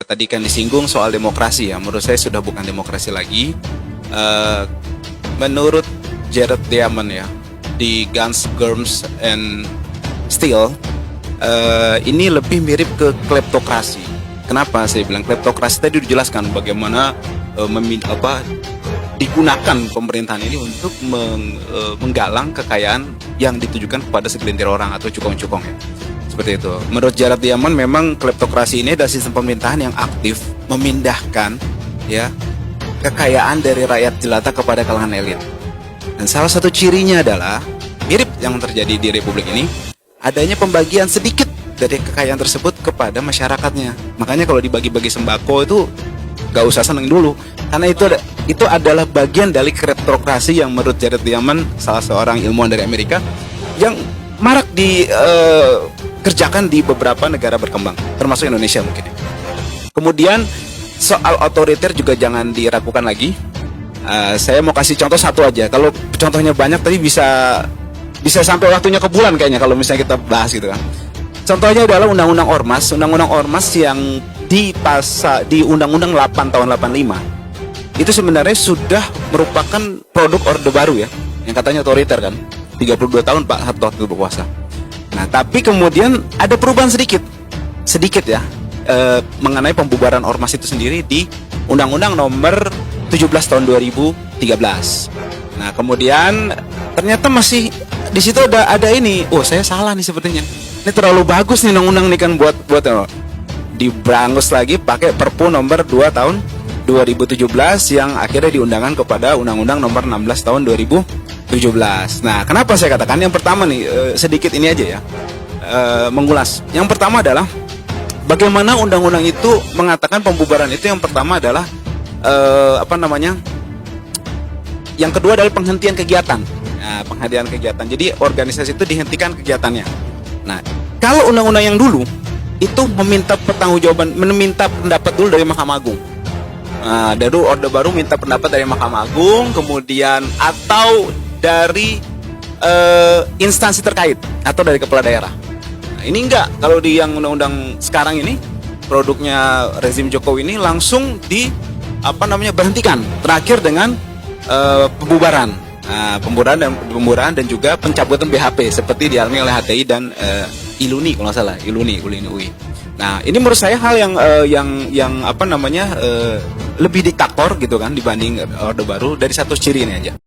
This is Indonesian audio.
Tadi kan disinggung soal demokrasi ya, menurut saya sudah bukan demokrasi lagi. Menurut Jared Diamond ya, di Guns, Germs, and Steel, ini lebih mirip ke kleptokrasi. Kenapa saya bilang kleptokrasi? Tadi dijelaskan bagaimana digunakan pemerintahan ini untuk menggalang kekayaan yang ditujukan kepada segelintir orang atau cukong-cukong ya. Seperti itu. Menurut Jared Diamond, memang kleptokrasi ini adalah sistem pemerintahan yang aktif memindahkan ya kekayaan dari rakyat jelata kepada kalangan elit. Dan salah satu cirinya adalah mirip yang terjadi di Republik ini, adanya pembagian sedikit dari kekayaan tersebut kepada masyarakatnya. Makanya kalau dibagi-bagi sembako itu gak usah seneng dulu, karena itu adalah bagian dari kleptokrasi yang menurut Jared Diamond, salah seorang ilmuwan dari Amerika, yang marak dikerjakan di beberapa negara berkembang, termasuk Indonesia mungkin. Kemudian soal otoriter juga jangan diragukan lagi. Saya mau kasih contoh satu aja. Kalau contohnya banyak tadi bisa sampai waktunya ke bulan kayaknya kalau misalnya kita bahas gitu kan. Contohnya adalah Undang-Undang Ormas. Undang-Undang Ormas yang di Undang-Undang 8 tahun 85 itu sebenarnya sudah merupakan produk Orde Baru ya, yang katanya otoriter kan. 32 tahun Pak Harto itu berkuasa. Nah, tapi kemudian ada perubahan sedikit ya mengenai pembubaran ormas itu sendiri di Undang-Undang Nomor 17 tahun 2013. Nah, kemudian ternyata masih di situ ada ini. Oh, saya salah nih sepertinya. Ini terlalu bagus nih undang-undang ini kan buat diberangus lagi pakai Perpu Nomor 2 tahun 2017 yang akhirnya diundangkan kepada Undang-Undang Nomor 16 tahun 2017. Nah, kenapa saya katakan yang pertama nih sedikit ini aja ya mengulas. Yang pertama adalah bagaimana undang-undang itu mengatakan pembubaran itu. Yang pertama adalah yang kedua adalah penghentian kegiatan. Nah, penghentian kegiatan. Jadi organisasi itu dihentikan kegiatannya. Nah, kalau undang-undang yang dulu itu meminta pertanggungjawaban, meminta pendapat dulu dari Mahkamah Agung. Nah, dari Orde Baru minta pendapat dari Mahkamah Agung, kemudian atau dari instansi terkait atau dari kepala daerah. Nah, ini enggak. Kalau di yang undang-undang sekarang ini, produknya rezim Jokowi ini langsung berhentikan. Terakhir dengan pembubaran. Nah, pembubaran dan juga pencabutan BHP seperti dialami oleh HTI dan ILUNI kalau nggak salah, ILUNI UI. Nah, ini menurut saya hal yang lebih diktator gitu kan dibanding Orde Baru dari satu ciri ini aja.